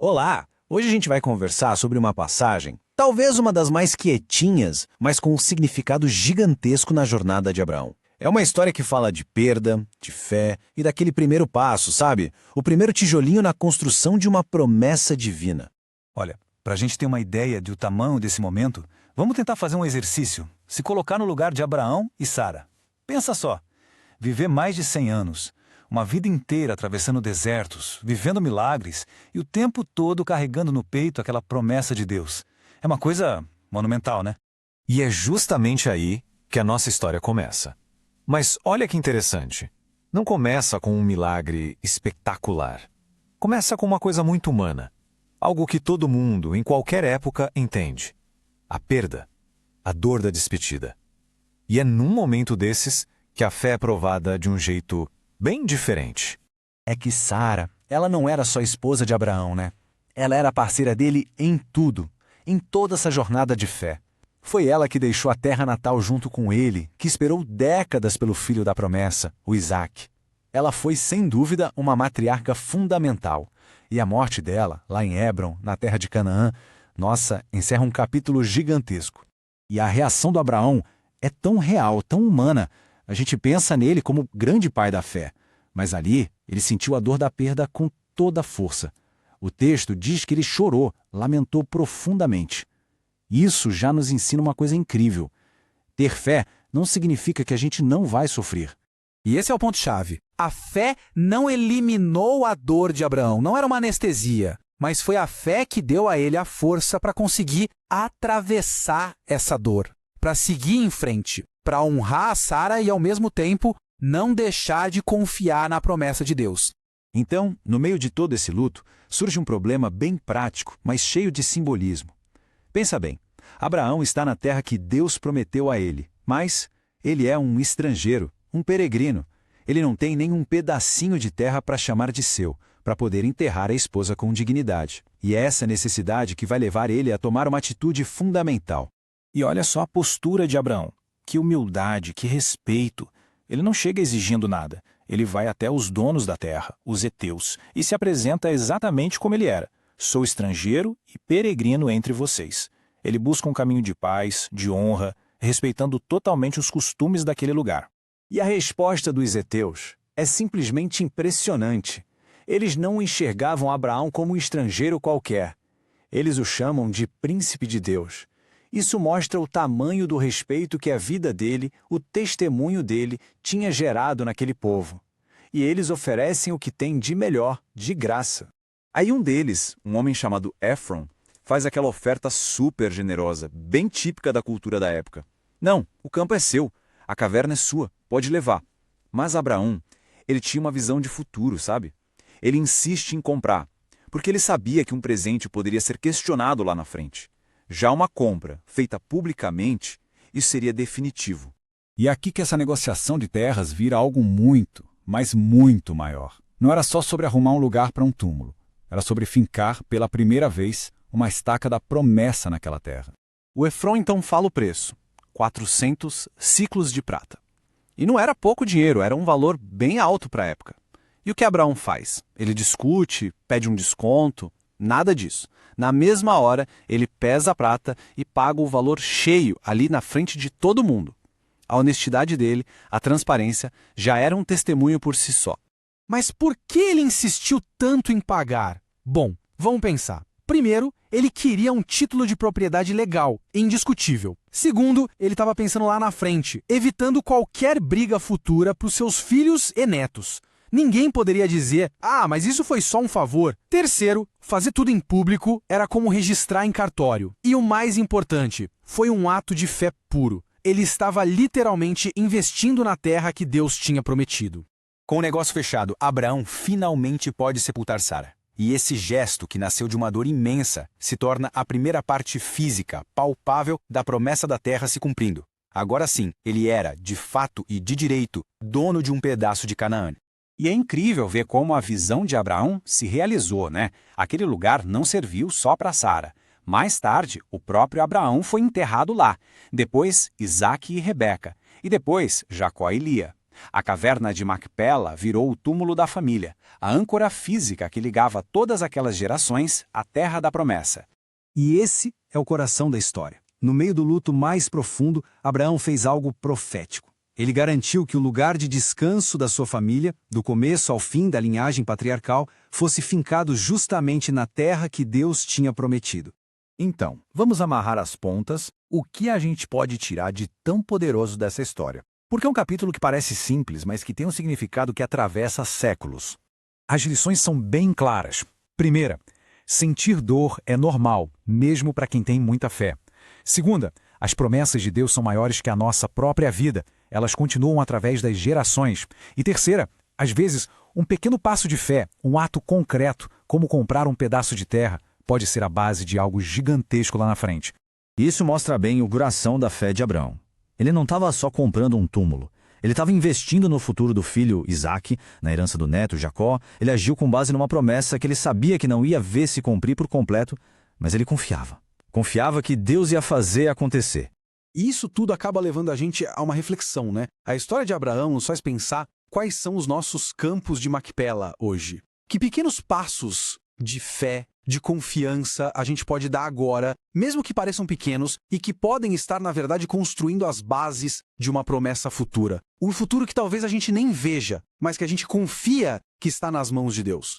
Olá! Hoje a gente vai conversar sobre uma passagem, talvez uma das mais quietinhas, mas com um significado gigantesco na jornada de Abraão. É uma história que fala de perda, de fé e daquele primeiro passo, sabe? O primeiro tijolinho na construção de uma promessa divina. Olha, para a gente ter uma ideia do tamanho desse momento, vamos tentar fazer um exercício. Se colocar no lugar de Abraão e Sara. Pensa só, viver mais de 100 anos, uma vida inteira atravessando desertos, vivendo milagres e o tempo todo carregando no peito aquela promessa de Deus. É uma coisa monumental, né? E é justamente aí que a nossa história começa. Mas olha que interessante. Não começa com um milagre espetacular. Começa com uma coisa muito humana. Algo que todo mundo, em qualquer época, entende. A perda. A dor da despedida. E é num momento desses que a fé é provada de um jeito bem diferente. É que Sara, ela não era só esposa de Abraão, né? Ela era parceira dele em tudo, em toda essa jornada de fé. Foi ela que deixou a terra natal junto com ele, que esperou décadas pelo filho da promessa, o Isaac. Ela foi, sem dúvida, uma matriarca fundamental. E a morte dela, lá em Hebron, na terra de Canaã, nossa, encerra um capítulo gigantesco. E a reação do Abraão é tão real, tão humana. A gente pensa nele como grande pai da fé. Mas ali, ele sentiu a dor da perda com toda a força. O texto diz que ele chorou, lamentou profundamente. Isso já nos ensina uma coisa incrível. Ter fé não significa que a gente não vai sofrer. E esse é o ponto-chave. A fé não eliminou a dor de Abraão, não era uma anestesia, mas foi a fé que deu a ele a força para conseguir atravessar essa dor, para seguir em frente, para honrar a Sara e, ao mesmo tempo, não deixar de confiar na promessa de Deus. Então, no meio de todo esse luto, surge um problema bem prático, mas cheio de simbolismo. Pensa bem, Abraão está na terra que Deus prometeu a ele, mas ele é um estrangeiro, um peregrino. Ele não tem nem um pedacinho de terra para chamar de seu, para poder enterrar a esposa com dignidade. E é essa necessidade que vai levar ele a tomar uma atitude fundamental. E olha só a postura de Abraão. Que humildade, que respeito. Ele não chega exigindo nada. Ele vai até os donos da terra, os heteus, e se apresenta exatamente como ele era. Sou estrangeiro e peregrino entre vocês. Ele busca um caminho de paz, de honra, respeitando totalmente os costumes daquele lugar. E a resposta dos heteus é simplesmente impressionante. Eles não enxergavam Abraão como um estrangeiro qualquer. Eles o chamam de príncipe de Deus. Isso mostra o tamanho do respeito que a vida dele, o testemunho dele, tinha gerado naquele povo. E eles oferecem o que tem de melhor, de graça. Aí um deles, um homem chamado Efron, faz aquela oferta super generosa, bem típica da cultura da época. Não, o campo é seu, a caverna é sua, pode levar. Mas Abraão, ele tinha uma visão de futuro, sabe? Ele insiste em comprar, porque ele sabia que um presente poderia ser questionado lá na frente. Já uma compra, feita publicamente, isso seria definitivo. E é aqui que essa negociação de terras vira algo muito, mas muito maior. Não era só sobre arrumar um lugar para um túmulo. Era sobre fincar, pela primeira vez, uma estaca da promessa naquela terra. O Efron então fala o preço: 400 ciclos de prata. E não era pouco dinheiro, era um valor bem alto para a época. E o que Abraão faz? Ele discute, pede um desconto? Nada disso. Na mesma hora, ele pesa a prata e paga o valor cheio ali na frente de todo mundo. A honestidade dele, a transparência, já era um testemunho por si só. Mas por que ele insistiu tanto em pagar? Bom, vamos pensar. Primeiro, ele queria um título de propriedade legal, indiscutível. Segundo, ele estava pensando lá na frente, evitando qualquer briga futura para os seus filhos e netos. Ninguém poderia dizer, mas isso foi só um favor. Terceiro, fazer tudo em público era como registrar em cartório. E o mais importante, foi um ato de fé puro. Ele estava literalmente investindo na terra que Deus tinha prometido. Com o negócio fechado, Abraão finalmente pode sepultar Sara. E esse gesto, que nasceu de uma dor imensa, se torna a primeira parte física, palpável, da promessa da terra se cumprindo. Agora sim, ele era, de fato e de direito, dono de um pedaço de Canaã. E é incrível ver como a visão de Abraão se realizou, né? Aquele lugar não serviu só para Sara. Mais tarde, o próprio Abraão foi enterrado lá. Depois, Isaac e Rebeca. E depois, Jacó e Lia. A caverna de Macpela virou o túmulo da família, a âncora física que ligava todas aquelas gerações à terra da promessa. E esse é o coração da história. No meio do luto mais profundo, Abraão fez algo profético. Ele garantiu que o lugar de descanso da sua família, do começo ao fim da linhagem patriarcal, fosse fincado justamente na terra que Deus tinha prometido. Então, vamos amarrar as pontas. O que a gente pode tirar de tão poderoso dessa história? Porque é um capítulo que parece simples, mas que tem um significado que atravessa séculos. As lições são bem claras. Primeira, sentir dor é normal, mesmo para quem tem muita fé. Segunda, as promessas de Deus são maiores que a nossa própria vida. Elas continuam através das gerações. E terceira, às vezes, um pequeno passo de fé, um ato concreto, como comprar um pedaço de terra, pode ser a base de algo gigantesco lá na frente. Isso mostra bem o coração da fé de Abraão. Ele não estava só comprando um túmulo. Ele estava investindo no futuro do filho Isaque, na herança do neto Jacó. Ele agiu com base numa promessa que ele sabia que não ia ver se cumprir por completo, mas ele confiava. Confiava que Deus ia fazer acontecer. E isso tudo acaba levando a gente a uma reflexão, né? A história de Abraão nos faz pensar quais são os nossos campos de Macpela hoje. Que pequenos passos de fé, de confiança a gente pode dar agora, mesmo que pareçam pequenos, e que podem estar, na verdade, construindo as bases de uma promessa futura. Um futuro que talvez a gente nem veja, mas que a gente confia que está nas mãos de Deus.